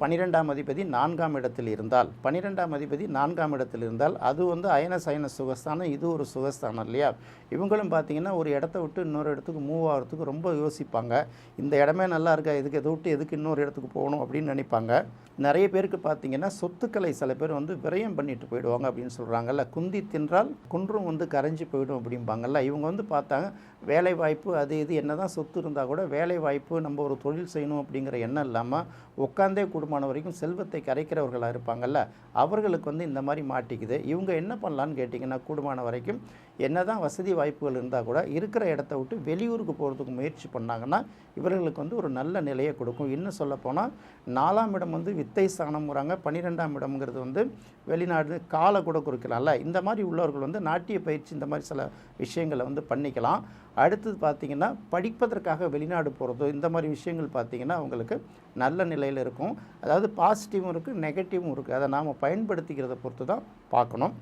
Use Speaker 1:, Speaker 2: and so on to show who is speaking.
Speaker 1: 12ஆம் அதிபதி 4ஆம் இடத்தில் இருந்தால் 12ஆம் அதிபதி 4ஆம் இடத்தில் இருந்தால் அது வந்து அயன சயன சுகஸ்தானம். இது ஒரு சுகஸ்தானம் இல்லையா? இவங்களும் பார்த்தீங்கன்னா ஒரு இடத்த விட்டு இன்னொரு இடத்துக்கு மூவ் ஆகிறதுக்கு ரொம்ப யோசிப்பாங்க. இந்த இடமே நல்லா இருக்கா, இதுக்கு எதை விட்டு எதுக்கு இன்னொரு இடத்துக்கு போகணும் அப்படின்னு நினைப்பாங்க. நிறைய பேருக்கு பார்த்தீங்கன்னா சொத்துக்களை சில பேர் வந்து விரயம் பண்ணிட்டு போயிடுவாங்க அப்படின்னு சொல்கிறாங்கல்ல. குந்தி தின்றால் குன்றும் வந்து கரைஞ்சி போயிடும் அப்படிம்பாங்கல்ல. இவங்க வந்து பார்த்தாங்க வேலை வாய்ப்பு அது இது என்னதான் சொத்து இருந்தால் கூட வேலை வாய்ப்பு நம்ம ஒரு தொழில் செய்யணும் அப்படிங்கிற எண்ணம் இல்லாமல் உட்காந்தே கூடுமான வரைக்கும் செல்வத்தை கரைக்கிறவர்களாக இருப்பாங்கல்ல, அவர்களுக்கு வந்து இந்த மாதிரி மாட்டிக்குது. இவங்க என்ன பண்ணலான்னு கேட்டிங்கன்னா, கூடுமான வரைக்கும் என்ன தான் வசதி வாய்ப்புகள் இருந்தால் கூட இருக்கிற இடத்த விட்டு வெளியூருக்கு போகிறதுக்கு முயற்சி பண்ணாங்கன்னா இவர்களுக்கு வந்து ஒரு நல்ல நிலையை கொடுக்கும். இன்னும் சொல்லப்போனால் 4ஆம் இடம் வந்து வித்தை ஸ்தானம்ங்கிறாங்க, 12ஆம் இடம்ங்கிறது வந்து வெளிநாடு காலை கூட குறிக்கலாம்ல. இந்த மாதிரி உள்ளவர்கள் வந்து நாட்டிய பயிற்சி இந்த மாதிரி சில விஷயங்களை வந்து பண்ணிக்கலாம். அடுத்தது பார்த்திங்கன்னா படிப்பதற்காக வெளிநாடு போகிறது இந்த மாதிரி விஷயங்கள் பார்த்திங்கன்னா அவங்களுக்கு நல்ல நிலையில் இருக்கும். அதாவது பாசிட்டிவும் இருக்குது, நெகட்டிவும் இருக்குது. அதை நாம் பயன்படுத்திக்கிறத பொறுத்து தான் பார்க்கணும்.